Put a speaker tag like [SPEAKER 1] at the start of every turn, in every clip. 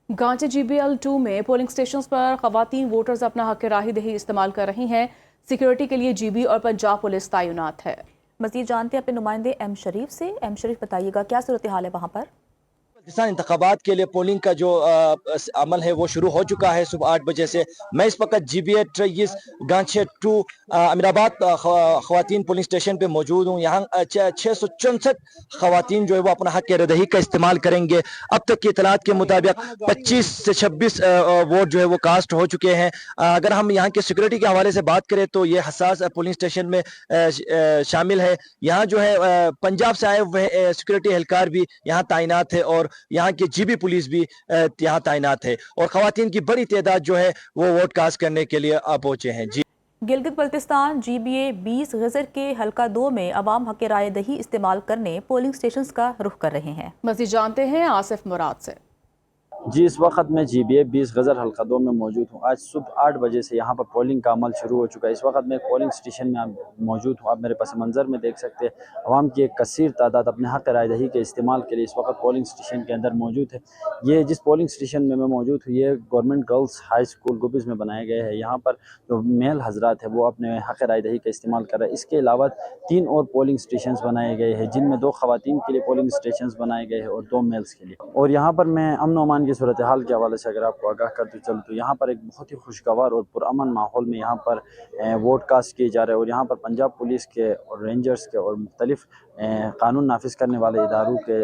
[SPEAKER 1] गांची GBL2 में polling station पर खवातीन वोटर्स अपना हक राय दही इस्तेमाल कर रही हैं। सिक्योरिटी के लिए GB और पंजाब पुलिस तैनात है।
[SPEAKER 2] मजीद जानते हैं अपने नुमाइंदे एम शरीफ से। एम शरीफ, बताइएगा क्या सूरत हाल है वहाँ पर?
[SPEAKER 3] पाकिस्तान इंतखाबात के लिए पोलिंग का जो अमल है वो शुरू हो चुका है सुबह 8 बजे से। मैं इस वक्त GBA23 गांछे 2 अमीराबाद खवातीन पोलिंग स्टेशन पे मौजूद हूँ। यहाँ 664 खवातीन जो है वो अपना हक रदही का इस्तेमाल करेंगे। अब तक की इतलात के मुताबिक 25 से 26 वोट जो है वो कास्ट हो चुके हैं। अगर हम यहाँ के सिक्योरिटी के हवाले से बात करें तो ये हसास पोलिंग स्टेशन में शामिल है। यहाँ जो है पंजाब से आए हुए सिक्योरिटी एहलकार भी यहाँ तैनात है और यहाँ की GB पुलिस भी यहाँ तैनात है और खवातीन की बड़ी तादाद जो है वो वोट कास्ट करने के लिए पहुंचे हैं। जी,
[SPEAKER 2] गिलगित बल्तिस्तान GBA 20 गजर के हल्का 2 में अवाम हक राय दही इस्तेमाल करने पोलिंग स्टेशन का रुख कर रहे हैं।
[SPEAKER 1] मज़ीद जानते हैं आसिफ मुराद से।
[SPEAKER 4] जी, इस वक्त मैं GBA 20 गज़र हल्का 2 में मौजूद हूँ। आज सुबह 8 बजे से यहाँ पर पोलिंग का अमल शुरू हो चुका है। इस वक्त मैं पोलिंग स्टेशन में मौजूद हूँ। आप मेरे पस मंज़र में देख सकते हैं अवाम की एक कसीर तादाद अपने हक़ राय दही के इस्तेमाल के लिए इस वक्त पोलिंग स्टेशन के अंदर मौजूद है। ये जिस पोलिंग स्टेशन में मैं मौजूद हूँ ये गवर्नमेंट गर्ल्स हाई स्कूल गुबिज़ में बनाए गए हैं। यहाँ पर जो मेल हजरात है वो अपने हक़ राय दही का इस्तेमाल कर रहे हैं। इसके अलावा 3 और पोलिंग स्टेशन बनाए गए हैं जिनमें 2 खवातीन के लिए पोलिंग स्टेशन बनाए गए हैं और 2 मेल्स के लिए। और यहाँ पर मैं अमन अमान की सूरत हाल के हवाले से अगर आपको आगाह करते चलूँ तो यहाँ पर एक बहुत ही खुशगवार और पुरअमन माहौल में यहाँ पर वोट कास्ट किए जा रहे हैं और यहाँ पर पंजाब पुलिस के और रेंजर्स के और मुख्तलिफ कानून नाफिज करने वाले इदारों के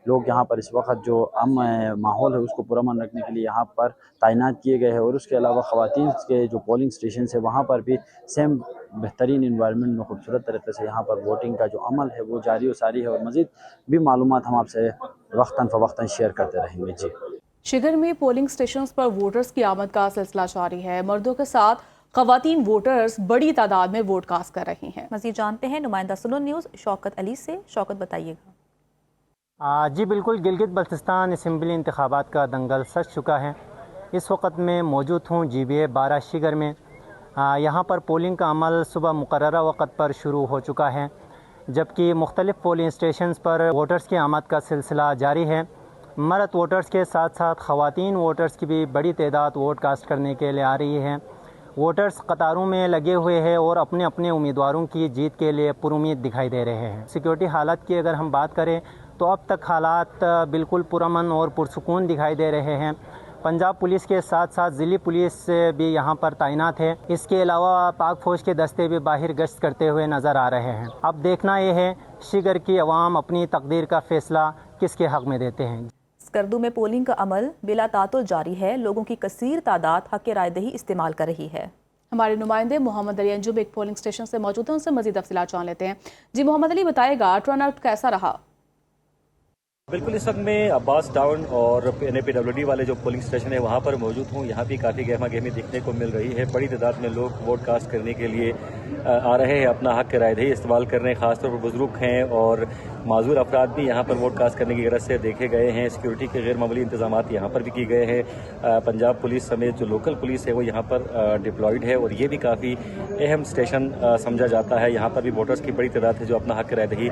[SPEAKER 4] लोग यहाँ पर इस वक्त जो माहौल है उसको पुरअमन रखने के लिए यहाँ पर तैनात किए गए हैं। और उसके अलावा ख़वातीन के जो पोलिंग स्टेशन है वहाँ पर भी सेम बेहतरीन इन्वायरमेंट में खूबसूरत तरीके से यहाँ पर वोटिंग का जो अमल है वो जारी व सारी है और मज़ीद भी मालूमात हम आपसे वक्तन फ़वक्तन शेयर करते रहेंगे। जी,
[SPEAKER 1] शिगर में पोलिंग स्टेशन पर वोटर्स की आमद का सिलसिला जारी है। मर्दों के साथ खवातीन वोटर्स बड़ी तादाद में वोट कास्ट कर रही हैं।
[SPEAKER 2] मज़ीद जानते हैं नुमाइंदा सुनो न्यूज़ शौकत अली से। शौकत, बताइएगा।
[SPEAKER 5] जी बिल्कुल, गिलगित बल्तिस्तान असम्बली इंतखाबात का दंगल सज चुका है। इस वक्त मैं मौजूद हूँ GBA 12 शिगर में। यहाँ पर पोलिंग का अमल सुबह मुकर्ररा वक़्त पर शुरू हो चुका है जबकि मुख्तलिफ़ पोलिंग स्टेशन पर वोटर्स की आमद का सिलसिला जारी है। मर्द वोटर्स के साथ साथ ख़वातीन वोटर्स की भी बड़ी तादाद वोट कास्ट करने के लिए आ रही है। वोटर्स कतारों में लगे हुए हैं और अपने अपने उम्मीदवारों की जीत के लिए पुरुमीद दिखाई दे रहे हैं। सिक्योरिटी हालात की अगर हम बात करें तो अब तक हालात बिल्कुल पुरअमन और पुरसुकून दिखाई दे रहे हैं। पंजाब पुलिस के साथ साथ ज़िली पुलिस भी यहाँ पर तैनात है। इसके अलावा पाक फ़ौज के दस्ते भी बाहर गश्त करते हुए नज़र आ रहे हैं। अब देखना यह है शिगर की अवाम अपनी तकदीर का फ़ैसला किसके हक़ में देते हैं।
[SPEAKER 2] स्कर्दू में पोलिंग का अमल बिला तातुल जारी है। लोगों की कसीर तादाद हक राय दही इस्तेमाल कर रही है।
[SPEAKER 1] हमारे नुमाइंदे मोहम्मद अली अंजुम एक पोलिंग स्टेशन से मौजूद हैं, उनसे मजीद तफसीलात जान लेते हैं। जी मोहम्मद अली, बताएगा टर्न आउट कैसा रहा?
[SPEAKER 6] बिल्कुल, इस वक्त मैं अब्बास टाउन और NAPWD वाले जो पोलिंग स्टेशन है वहाँ पर मौजूद हूँ। यहाँ भी काफ़ी गहमा गहमी देखने को मिल रही है। बड़ी तादाद में लोग वोट कास्ट करने के लिए आ रहे हैं, अपना हक राय दही इस्तेमाल कर रहे हैं। ख़ासतौर पर बुजुर्ग हैं और माजूर अफराद भी यहाँ पर वोट कास्ट करने की गरज से देखे गए हैं। सिक्योरिटी के गैर मामूली इंतजाम यहाँ पर भी किए गए हैं। पंजाब पुलिस समेत जो लोकल पुलिस है वो यहाँ पर डिप्लॉयड है और ये भी काफ़ी अहम स्टेशन समझा जाता है। यहाँ पर भी वोटर्स की बड़ी तादाद है जो अपना हक राय दही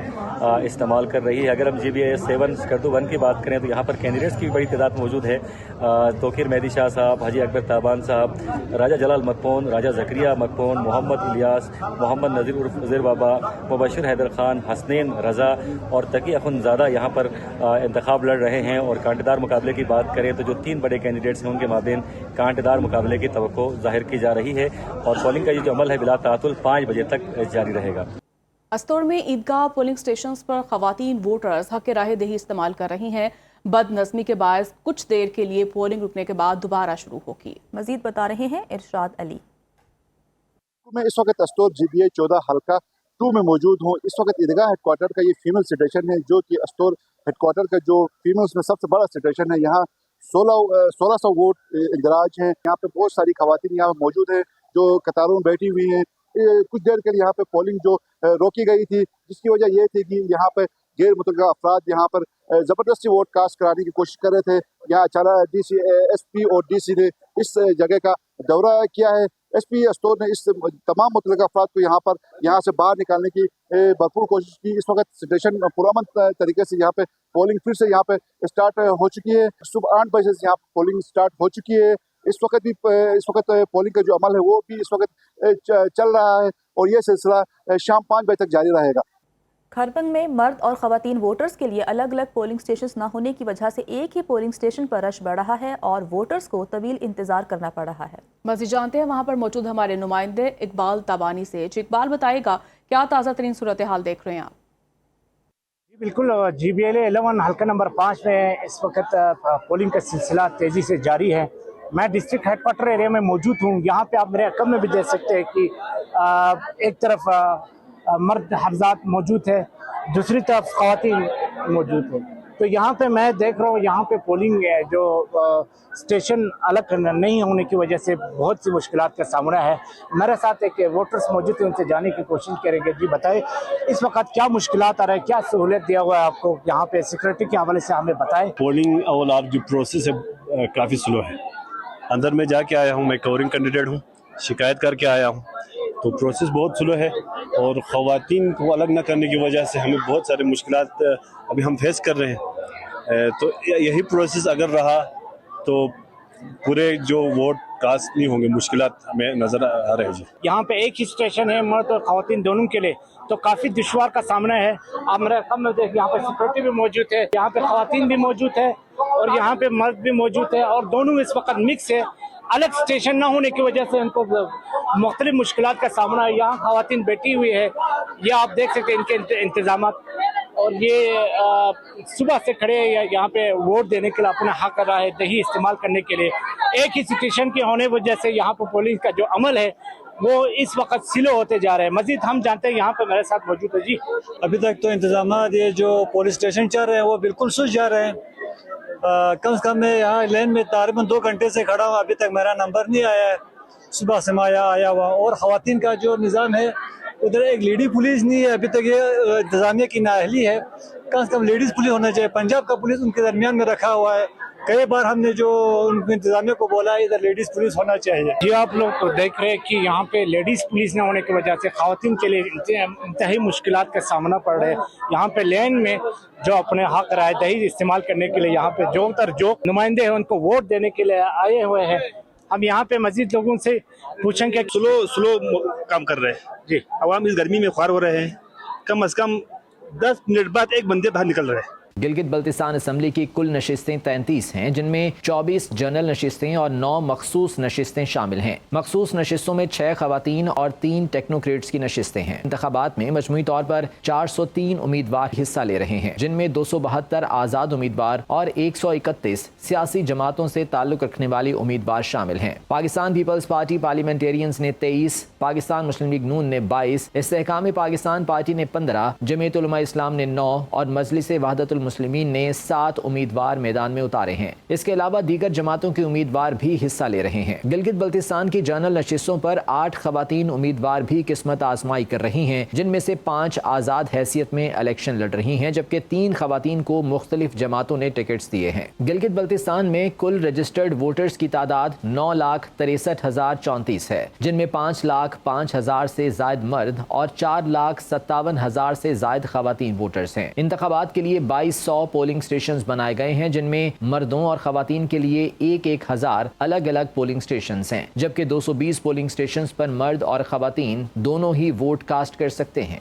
[SPEAKER 6] इस्तेमाल कर रही है। अगर हम GBA 7 स्कर्दू 1 की बात करें तो यहाँ पर कैंडिडेट्स की भी बड़ी तादाद मौजूद है। तोकीर मेहदी शाह साहब, हाजी अकबर ताबान साहब, राजा जलाल मकपोन, राजा जकरिया मकपोन, मोहम्मद इलियास, मोहम्मद नज़ीर उर्फ नज़ीर बाबा, मुबशिर हैदर खान, हसनैन रज़ा और तकी अखुनज़ादा यहाँ पर इंतखाब लड़ रहे हैं। और कांटेदार मुकाबले की बात करें तो जो 3 बड़े कैंडिडेट्स हैं उनके माबेन कांटेदार मुकाबले की तवक्को जाहिर की जा रही है और पोलिंग का ये जो अमल है बिला तातुल 5 बजे तक जारी रहेगा।
[SPEAKER 1] अस्तौर में ईदगाह पोलिंग स्टेशन पर खवातीन वोटर्स हक राय दही इस्तेमाल कर रही हैं। बदनज़मी के बायस कुछ देर के लिए पोलिंग रुकने के बाद दोबारा शुरू होगी।
[SPEAKER 2] मजीद बता रहे हैं इरशाद अली।
[SPEAKER 7] मैं इस वक्त अस्तौर GBA 14 हल्का 2 में मौजूद हूँ। इस वक्त ईदगाह हेडक्वार्टर का ये फीमेल स्टेशन है जो कि अस्तौर हेडक्वार्टर का जो फीमेल्स में सबसे बड़ा स्टेशन है। यहाँ 1600 वोट इंदराज हैं। यहाँ पे बहुत सारी खवातीन यहाँ मौजूद हैं जो कतारों में बैठी हुई हैं। कुछ देर के लिए यहाँ पे पोलिंग जो रोकी गई थी जिसकी वजह ये थी कि यहाँ पे गैर मुतल्लिक़ा अफराद यहाँ पर ज़बरदस्ती वोट कास्ट कराने की कोशिश कर रहे थे। यहाँ अचानक SP और DC ने इस जगह का दौरा किया है। SP अस्टोर ने इस तमाम मुतल्लिक़ अफराद को यहाँ से बाहर निकालने की भरपूर कोशिश की। इस वक्त स्टेशन पुरअमन तरीके से यहाँ पे पोलिंग फिर से यहाँ पे स्टार्ट हो चुकी है। सुबह 8 बजे से यहाँ पोलिंग स्टार्ट हो चुकी है। इस वक्त पोलिंग का जो अमल है वो भी इस वक्त चल रहा है और ये सिलसिला शाम 5 बजे तक जारी रहेगा।
[SPEAKER 2] खरबंग में मर्द और ख़वातीन वोटर्स के लिए अलग अलग पोलिंग स्टेशंस न होने की वजह से एक ही पोलिंग स्टेशन पर रश बढ़ रहा है और वोटर्स को तवील इंतजार करना पड़ रहा है।
[SPEAKER 1] मज़ीद जानते हैं वहाँ पर मौजूद हमारे नुमाइंदे इकबाल ताबानी से। इकबाल बताएगा क्या ताज़ा तरीन सूरत हाल देख रहे हैं आप?
[SPEAKER 8] बिल्कुल, GBLA 11 हल्का नंबर 5 में इस वक्त पोलिंग का सिलसिला तेज़ी से जारी है। मैं डिस्ट्रिक्ट हेडक्वार्टर एरिया में मौजूद हूँ। यहाँ पे आप मेरे अकब में भी देख सकते हैं कि एक तरफ मर्द हफ्जात मौजूद है, दूसरी तरफ ख़वातीन मौजूद है। तो यहाँ पे मैं देख रहा हूँ यहाँ पे पोलिंग जो स्टेशन अलग नहीं होने की वजह से बहुत सी मुश्किलात का सामना है। मेरे साथ एक वोटर्स मौजूद है, उनसे जाने की कोशिश करेंगे। जी बताएं, इस वक्त क्या मुश्किलात आ रहे हैं, क्या सहूलियत दिया हुआ है आपको यहाँ पे सिक्योरिटी के हवाले से हमें बताएं।
[SPEAKER 9] पोलिंग और आप जो प्रोसेस है काफ़ी स्लो है। अंदर में जाके आया हूँ, मैं कवरिंग कैंडिडेट हूँ, शिकायत करके आया हूँ, तो प्रोसेस बहुत स्लो है और ख़वातीन को अलग न करने की वजह से हमें बहुत सारे मुश्किलात अभी हम फेस कर रहे हैं। तो यही प्रोसेस अगर रहा तो पूरे जो वोट कास्ट नहीं होंगे, मुश्किलात हमें नज़र आ रहे हैं। जी
[SPEAKER 8] यहाँ पे एक ही स्टेशन है मर्द और ख़वातीन दोनों के लिए, तो काफ़ी दुश्वार का सामना है। आप मेरे कम में देखिए, यहाँ पे सिक्योरिटी भी मौजूद है, यहाँ पे ख़वातीन भी मौजूद है और यहाँ पे मर्द भी मौजूद है और दोनों इस वक्त मिक्स है। अलग स्टेशन ना होने की वजह से उनको मुख्तलिफ मुश्किलात का सामना है। यहाँ ख़वातीन बैठी हुई है, ये आप देख सकते हैं इनके इंतजामात, और ये सुबह से खड़े यहाँ पे वोट देने के लिए अपना हक राय दही इस्तेमाल करने के लिए। एक ही स्टेशन के होने वजह से यहाँ पर पुलिस का जो अमल है वो इस वक्त स्लो होते जा रहे हैं। मजीद हम जानते हैं, यहाँ पे मेरे साथ मौजूद है। जी
[SPEAKER 10] अभी तक तो इंतजाम ये जो पुलिस स्टेशन चल रहे हैं वो बिल्कुल सुस्त जा रहे हैं। कम से कम मैं यहाँ लाइन में तकरीबन 2 घंटे से खड़ा हूँ, अभी तक मेरा नंबर नहीं आया है। सुबह से मैं आया हुआ, और ख़वातीन का जो निज़ाम है उधर एक लेडी पुलिस नहीं है, अभी तक ये इंतज़ामिया की नाअहली है। कम से कम लेडीज़ पुलिस होना चाहिए। पंजाब का पुलिस उनके दरमियान में रखा हुआ है। कई बार हमने जो उनके इंतजामिया को बोला है इधर लेडीज़ पुलिस होना चाहिए।
[SPEAKER 8] जी आप लोग देख रहे हैं कि यहाँ पे लेडीज़ पुलिस न होने की वजह से ख़वातीन के लिए इंतहाई मुश्किलात का सामना पड़ रहा है। यहाँ पे लाइन में जो अपने हक राय दही इस्तेमाल करने के लिए यहाँ पे जो नुमाइंदे हैं उनको वोट देने के लिए आए हुए हैं। हम यहाँ पे मजीद लोगों से पूछेंगे।
[SPEAKER 9] स्लो काम कर रहे हैं जी। आवाम इस गर्मी में ख्वार हो रहे हैं। कम से कम 10 मिनट बाद एक बंदे बाहर निकल रहे हैं।
[SPEAKER 11] गिलगित बल्तिस्तान असम्बली की कुल नशिस्तें 33 हैं, जिनमें 24 जनरल नशिस्तें और 9 मखसूस नशिस्तें शामिल हैं। मखसूस नशिस्तों में 6 ख़वातीन और 3 टेक्नोक्रेट्स की नशिस्तें हैं। इंतखाबात में मजमूई तौर पर 403 उम्मीदवार हिस्सा ले रहे हैं, जिनमें 272 आज़ाद उम्मीदवार और 131 सियासी जमातों से ताल्लुक रखने वाली उम्मीदवार शामिल हैं। पाकिस्तान पीपल्स पार्टी पार्लियामेंटेरियंस ने 23, पाकिस्तान मुस्लिम लीग नून ने 22, इस्तेहकाम पाकिस्तान पार्टी ने 15, जमीयत उलमा इस्लाम ने 9 और मजलिस वहदतुल मुस्लिमीन ने 7 उम्मीदवार मैदान में उतारे हैं। इसके अलावा दीगर जमातों के उम्मीदवार भी हिस्सा ले रहे हैं। गिलगित बल्तिस्तान की जनरल नशिस्तों पर 8 ख़वातीन उम्मीदवार भी किस्मत आजमाई कर रही हैं, जिनमें से 5 आज़ाद हैसियत में इलेक्शन लड़ रही हैं, जबकि 3 ख़वातीन को मुख्तलिफ जमातों ने टिकट्स दिए हैं। गिलगित बल्तिस्तान में कुल रजिस्टर्ड वोटर्स की तादाद 9,63,034 है, जिनमें 5,05,000 से जायद मर्द और 4,57,000 से जायद ख़वातीन वोटर्स हैं। इंतखाबात के लिए 2200 पोलिंग स्टेशंस बनाए गए हैं, जिनमें मर्दों और ख़वातीन के लिए 1,000 अलग अलग पोलिंग स्टेशंस हैं, जबकि 220 पोलिंग स्टेशंस पर मर्द और ख़वातीन दोनों ही वोट कास्ट कर सकते हैं।